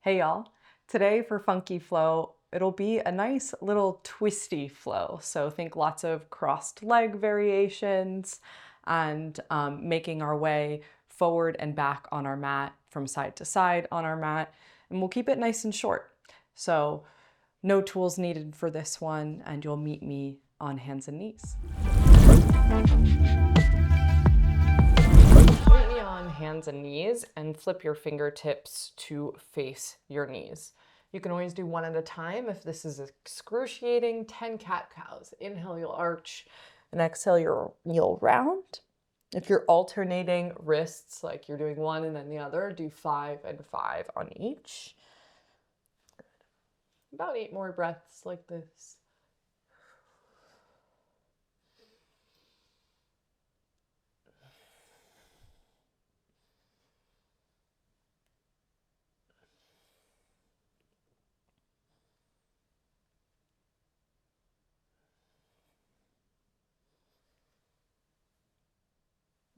Hey y'all, today for Funky Flow, it'll be a nice little twisty flow. So think lots of crossed leg variations and making our way forward and back on our mat, from side to side on our mat, and we'll keep it nice and short. So no tools needed for this one, and you'll meet me on hands and knees. Meet me on hands and knees and flip your fingertips to face your knees. You can always do one at a time. If this is excruciating, 10 cat-cows. Inhale, you'll arch, and exhale, you'll round. If you're alternating wrists, like you're doing one and then the other, do 5 and 5 on each. Good. About 8 more breaths like this.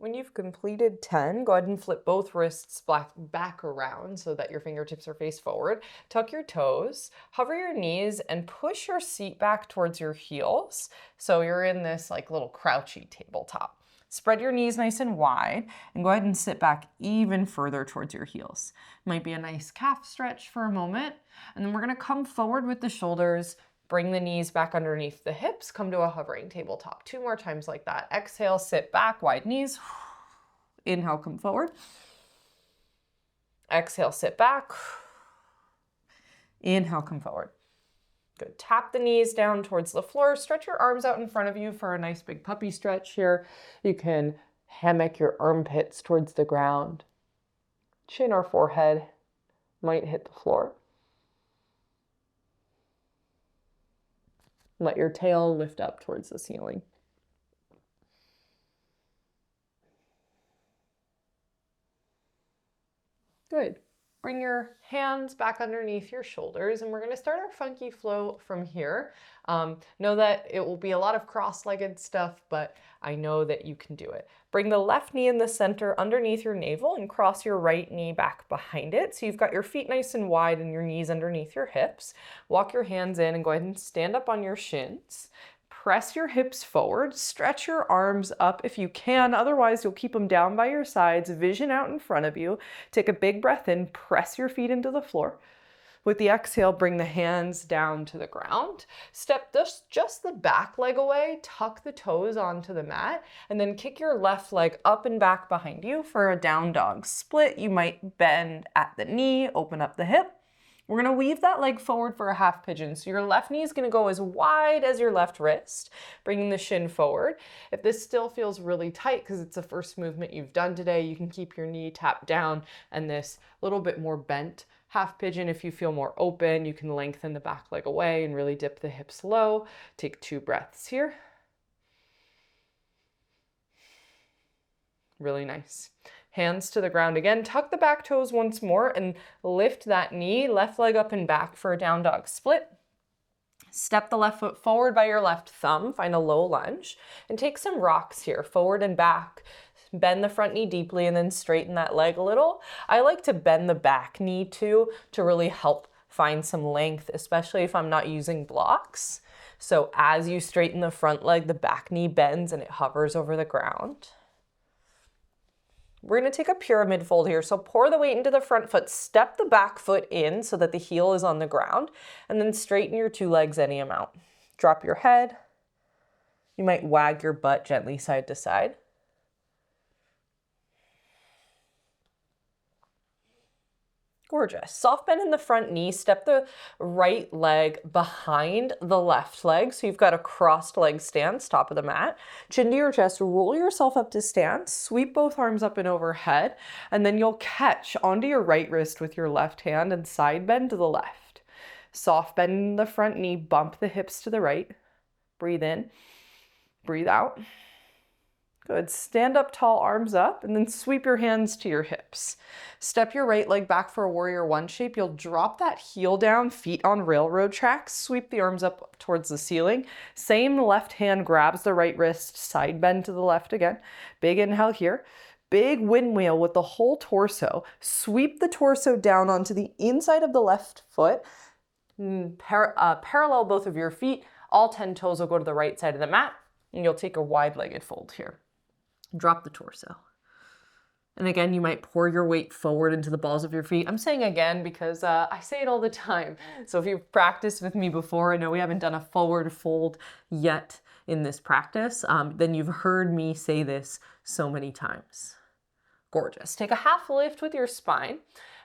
When you've completed 10, go ahead and flip both wrists back around so that your fingertips are face forward. Tuck your toes, hover your knees, and push your seat back towards your heels. So you're in this like little crouchy tabletop. Spread your knees nice and wide and go ahead and sit back even further towards your heels. Might be a nice calf stretch for a moment. And then we're gonna come forward with the shoulders. Bring the knees back underneath the hips, come to a hovering tabletop. 2 more times like that. Exhale, sit back, wide knees. Inhale, come forward. Exhale, sit back. Inhale, come forward. Good. Tap the knees down towards the floor. Stretch your arms out in front of you for a nice big puppy stretch here. You can hammock your armpits towards the ground. Chin or forehead might hit the floor. Let your tail lift up towards the ceiling. Good. Bring your hands back underneath your shoulders, and we're going to start our funky flow from here. Know that it will be a lot of cross-legged stuff, but I know that you can do it. Bring the left knee in the center underneath your navel and cross your right knee back behind it. So you've got your feet nice and wide and your knees underneath your hips. Walk your hands in and go ahead and stand up on your shins. Press your hips forward, stretch your arms up if you can, otherwise you'll keep them down by your sides, vision out in front of you. Take a big breath in, press your feet into the floor. With the exhale, bring the hands down to the ground. Step just the back leg away, tuck the toes onto the mat, and then kick your left leg up and back behind you for a down dog split. You might bend at the knee, open up the hip. We're gonna weave that leg forward for a half pigeon. So your left knee is gonna go as wide as your left wrist, bringing the shin forward. If this still feels really tight because it's the first movement you've done today, you can keep your knee tapped down and this little bit more bent. Half pigeon, if you feel more open, you can lengthen the back leg away and really dip the hips low. Take 2 breaths here. Really nice. Hands to the ground again. Tuck the back toes once more and lift that knee, left leg up and back for a down dog split. Step the left foot forward by your left thumb, find a low lunge, and take some rocks here, forward and back. Bend the front knee deeply and then straighten that leg a little. I like to bend the back knee too to really help find some length, especially if I'm not using blocks. So as you straighten the front leg, the back knee bends and it hovers over the ground. We're going to take a pyramid fold here. So pour the weight into the front foot, step the back foot in so that the heel is on the ground, and then straighten your 2 legs any amount. Drop your head. You might wag your butt gently side to side. Gorgeous. Soft bend in the front knee. Step the right leg behind the left leg. So you've got a crossed leg stance, top of the mat. Chin to your chest, roll yourself up to stand, sweep both arms up and overhead, and then you'll catch onto your right wrist with your left hand and side bend to the left. Soft bend in the front knee, bump the hips to the right. Breathe in, breathe out. Good. Stand up tall, arms up, and then sweep your hands to your hips. Step your right leg back for a warrior 1 shape. You'll drop that heel down, feet on railroad tracks. Sweep the arms up towards the ceiling. Same left hand grabs the right wrist, side bend to the left again. Big inhale here. big windmill with the whole torso. Sweep the torso down onto the inside of the left foot. Parallel both of your feet. All 10 toes will go to the right side of the mat, and you'll take a wide-legged fold here. Drop the torso. And again, you might pour your weight forward into the balls of your feet. I'm saying again because I say it all the time. So if you've practiced with me before, I know we haven't done a forward fold yet in this practice, then you've heard me say this so many times. Gorgeous. Take a half lift with your spine.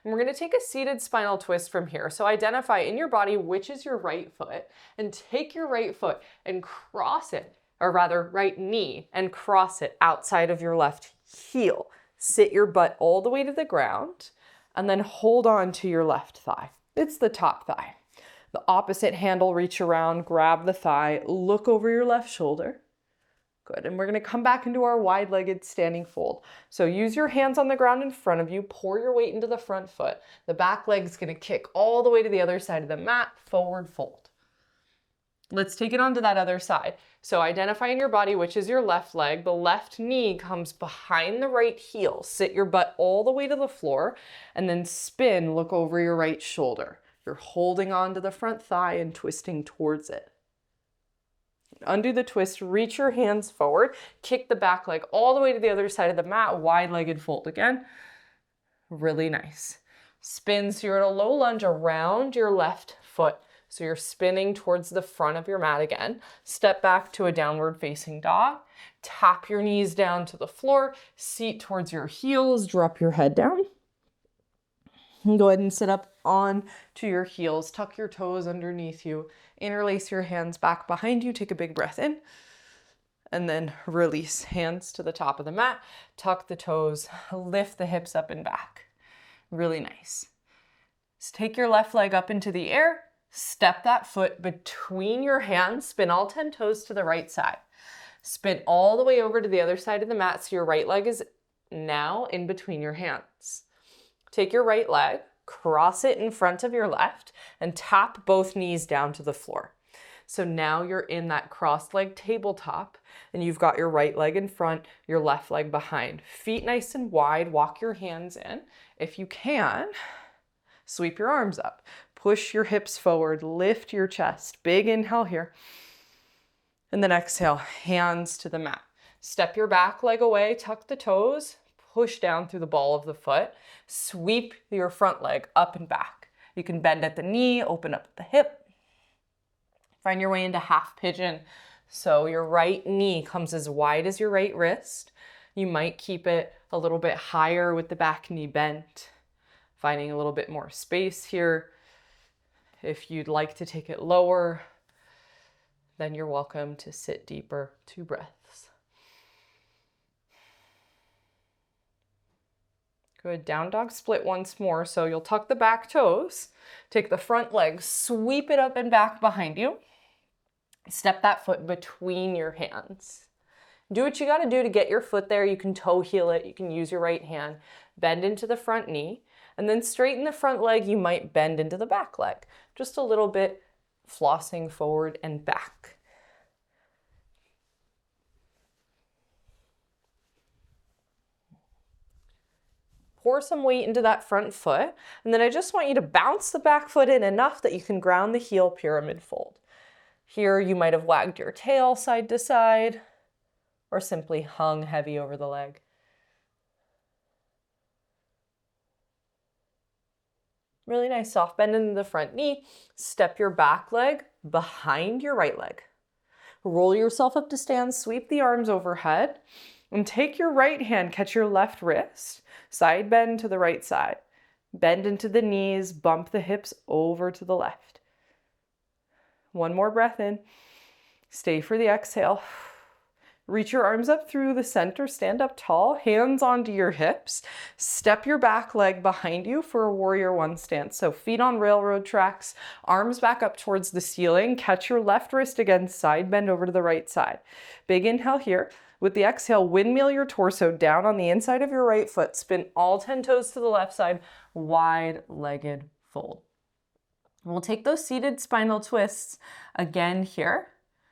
And we're going to take a seated spinal twist from here. So identify in your body which is your right foot, and take your right foot and cross it, or rather right knee, and cross it outside of your left heel. Sit your butt all the way to the ground, and then hold on to your left thigh. It's the top thigh. The opposite handle, reach around, grab the thigh, look over your left shoulder. Good, and we're gonna come back into our wide-legged standing fold. So use your hands on the ground in front of you, pour your weight into the front foot. The back leg's gonna kick all the way to the other side of the mat, forward fold. Let's take it onto that other side. So identify in your body which is your left leg. The left knee comes behind the right heel. Sit your butt all the way to the floor, and then spin, look over your right shoulder. You're holding on to the front thigh and twisting towards it. Undo the twist, reach your hands forward, kick the back leg all the way to the other side of the mat, wide-legged fold again. Really nice. Spin, so you're at a low lunge around your left foot. So you're spinning towards the front of your mat again. Step back to a downward facing dog. Tap your knees down to the floor, seat towards your heels, drop your head down. And go ahead and sit up on to your heels, tuck your toes underneath you, interlace your hands back behind you, take a big breath in, and then release. Hands to the top of the mat, tuck the toes, lift the hips up and back. Really nice. So take your left leg up into the air, step that foot between your hands, spin all 10 toes to the right side. Spin all the way over to the other side of the mat so your right leg is now in between your hands. Take your right leg, cross it in front of your left, and tap both knees down to the floor. So now you're in that crossed leg tabletop, and you've got your right leg in front, your left leg behind. Feet nice and wide, walk your hands in. If you can, sweep your arms up. Push your hips forward, lift your chest. Big inhale here. And then exhale, hands to the mat. Step your back leg away, tuck the toes, push down through the ball of the foot. Sweep your front leg up and back. You can bend at the knee, open up at the hip. Find your way into half pigeon. So your right knee comes as wide as your right wrist. You might keep it a little bit higher with the back knee bent. Finding a little bit more space here. If you'd like to take it lower, then you're welcome to sit deeper. 2 breaths. Good, down dog split once more. So you'll tuck the back toes, take the front leg, sweep it up and back behind you. Step that foot between your hands. Do what you gotta do to get your foot there. You can toe heel it, you can use your right hand. Bend into the front knee, and then straighten the front leg. You might bend into the back leg. Just a little bit, flossing forward and back. Pour some weight into that front foot, and then I just want you to bounce the back foot in enough that you can ground the heel, pyramid fold. Here you might have wagged your tail side to side, or simply hung heavy over the leg. Really nice, soft bend into the front knee. Step your back leg behind your right leg. Roll yourself up to stand, sweep the arms overhead, and take your right hand, catch your left wrist, side bend to the right side. Bend into the knees, bump the hips over to the left. One more breath in. Stay for the exhale. Reach your arms up through the center, stand up tall, hands onto your hips. Step your back leg behind you for a warrior 1 stance. So feet on railroad tracks, arms back up towards the ceiling. Catch your left wrist again, side bend over to the right side. Big inhale here. With the exhale, windmill your torso down on the inside of your right foot. Spin all 10 toes to the left side, wide-legged fold. We'll take those seated spinal twists again here.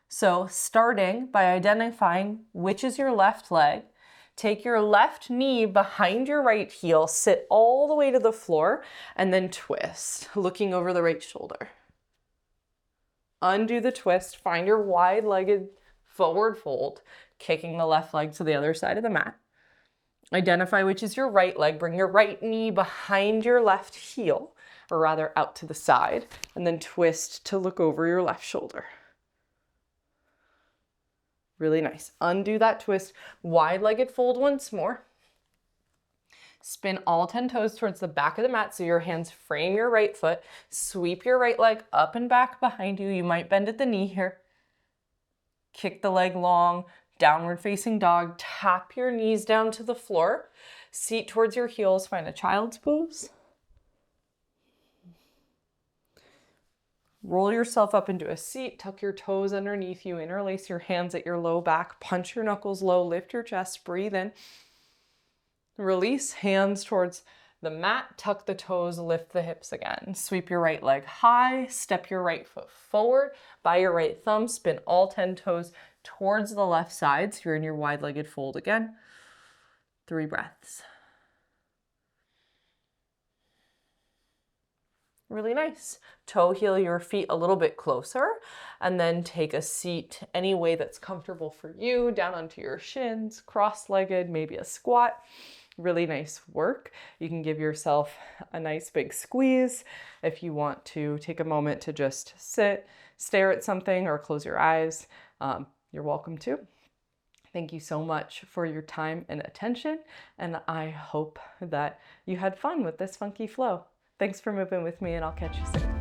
So starting by identifying which is your left leg, Take your left knee behind your right heel, sit all the way to the floor, and then twist, looking over the right shoulder. Undo the twist, find your wide-legged forward fold, kicking the left leg to the other side of the mat. Identify which is your right leg, bring your right knee behind your left heel, or rather out to the side, and then twist to look over your left shoulder. Really nice. Undo that twist, wide-legged fold once more. Spin all 10 toes towards the back of the mat so your hands frame your right foot. Sweep your right leg up and back behind you. You might bend at the knee here. Kick the leg long, downward facing dog. Tap your knees down to the floor. Seat towards your heels. Find a child's pose. Roll yourself up into a seat, tuck your toes underneath you, interlace your hands at your low back, punch your knuckles low, lift your chest, breathe in. Release, hands towards the mat, tuck the toes, lift the hips again. Sweep your right leg high, step your right foot forward, by your right thumb, spin all 10 toes towards the left side, so you're in your wide-legged fold again. 3 breaths. Really nice. Toe heel your feet a little bit closer and then take a seat any way that's comfortable for you, down onto your shins, cross-legged, maybe a squat. Really nice work. You can give yourself a nice big squeeze if you want to take a moment to just sit, stare at something, or close your eyes. You're welcome to. Thank you so much for your time and attention, and I hope that you had fun with this funky flow. Thanks for moving with me, and I'll catch you soon.